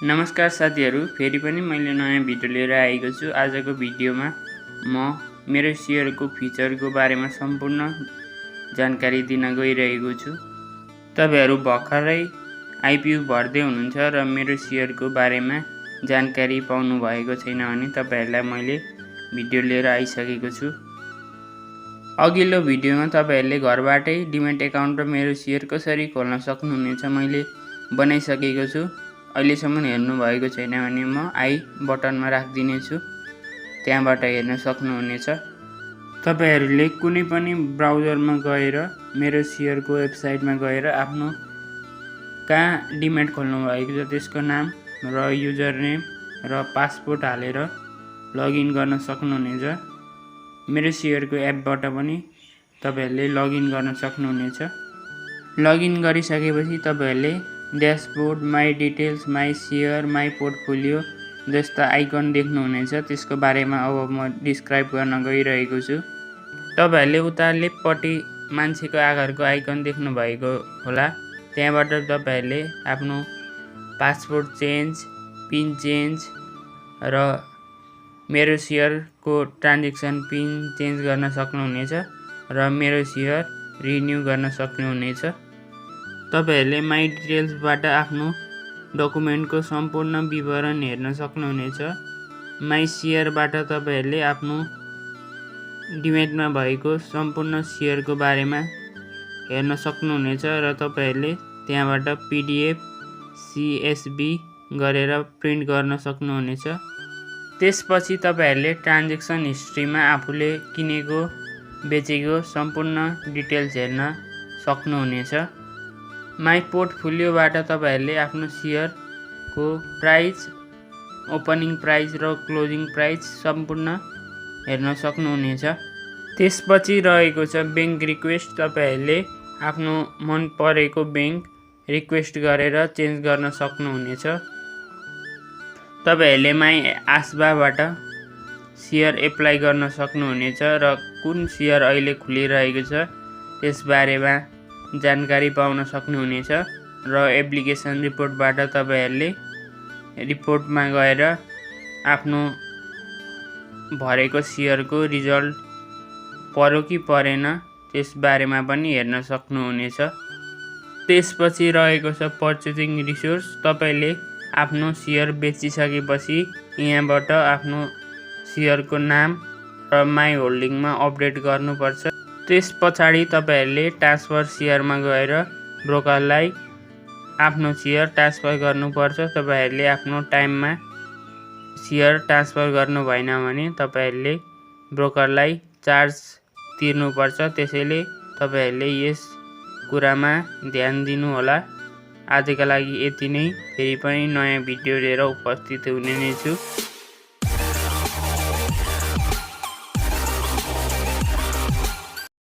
नमस्कार साथीहरु, फेरि पनि मैले नयाँ भिडियो लिएर आएको छु। आजको भिडियोमा म मेरो शेयरको फिचरको बारेमा सम्पूर्ण जानकारी दिन गइरहेको छु। तपाईहरु भर्खरै आईपीओ भर्दै हुनुहुन्छ र मेरो शेयरको बारेमा जानकारी पाउनु भएको छैन भने तपाईहरुलाई मैले भिडियो लिएर आइसकेको छु। अघिल्लो भिडियोमा तपाईहरुले घरबाटै डिमेट अकाउन्ट र मेरो शेयर कसरी खोल्न सक्नुहुनेछ मैले बनाइसकेको छु। अहिलेसम्म हेर्नु भएको छैन भने म आई बटनमा राखिदिने छु, त्यहाँबाट हेर्न सक्नुहुनेछ। तपाईहरुले कुनै पनि ब्राउजरमा गएर मेरो शेयरको वेबसाइटमा गएर आफ्नो कहाँ डिमेट खोल्नु भएको छ त्यसको नाम र युजर नेम र पासपोर्ट हालेर लगइन गर्न सक्नुहुनेछ। मेरो शेयरको एपबाट पनि तपाईहरुले लगइन गर्न सक्नुहुनेछ। लगइन गरिसकेपछि तपाईहरुले dashboard, my details, my share, my portfolio जस्ता आइकन देख्नुहुनेछ। त्यसको बारेमा अब म डिस्क्राइब गर्न गइरहेको छु। तपाईहरुले उता लेफ्टपट्टि मान्छेको आकारको आइकन देख्नु भएको होला। त्यहाँबाट तपाईहरुले आफ्नो पासपोर्ट चेन्ज, पिन चेन्ज र मेरो शेयरको ट्रान्ज्याक्सन पिन चेन्ज गर्न सक्नुहुनेछ र मेरो शेयर रिन्यू गर्न सक्नुहुनेछ। तपाईहरुले माई डिटेल्सबाट आफ्नो डकुमेन्टको सम्पूर्ण विवरण हेर्न सक्नुहुनेछ। माई शेयरबाट तपाईहरुले आफ्नो डिमेटमा भएको सम्पूर्ण शेयरको बारेमा हेर्न सक्नुहुनेछ र तपाईहरुले त्यहाँबाट पीडीएफ, सीएसबी गरेर प्रिन्ट गर्न सक्नुहुनेछ। त्यसपछि तपाईहरुले ट्रान्ज्याक्सन हिस्ट्रीमा आफूले किनेको बेचेको सम्पूर्ण डिटेल्स हेर्न सक्नुहुनेछ। माई पोर्टफोलियोबाट तपाईहरुले आफ्नो शेयरको प्राइस, ओपनिङ प्राइस र क्लोजिङ प्राइस सम्पूर्ण हेर्न सक्नुहुनेछ। त्यसपछि रहेको छ बैंक रिक्वेस्ट। तपाईहरुले आफ्नो मन परेको बैंक रिक्वेस्ट गरेर चेन्ज गर्न सक्नुहुनेछ। तपाईहरुले माई आस्बाबाट शेयर एप्लाई गर्न सक्नुहुनेछ र कुन शेयर अहिले खुलिरहेको छ त्यस बारेमा जानकारी पाउन सक्नुहुनेछ र एप्लिकेसन रिपोर्टबाट तपाईहरुले रिपोर्टमा गएर आफ्नो भरेको शेयरको रिजल्ट पर्यो कि परेन त्यस बारेमा पनि हेर्न सक्नुहुनेछ। त्यसपछि रहेको छ पर्चेसिङ रिसोर्स। तपाईले आफ्नो शेयर बेचिसकेपछि यहाँबाट आफ्नो शेयरको नाम र माई होल्डिङमा अपडेट गर्नुपर्छ। त्यस पछाडि तपाईहरुले ट्रान्सफर शेयरमा गएर ब्रोकरलाई आफ्नो शेयर ट्रान्सफर गर्नुपर्छ। तपाईहरुले आफ्नो टाइममा शेयर ट्रान्सफर गर्नु भएन भने तपाईहरुले ब्रोकरलाई चार्ज तिर्नुपर्छ। त्यसैले तपाईहरुले यस कुरामा ध्यान दिनु होला। आजका लागि यति नै। फेरि पनि नयाँ भिडियो लिएर उपस्थित हुने नै छु।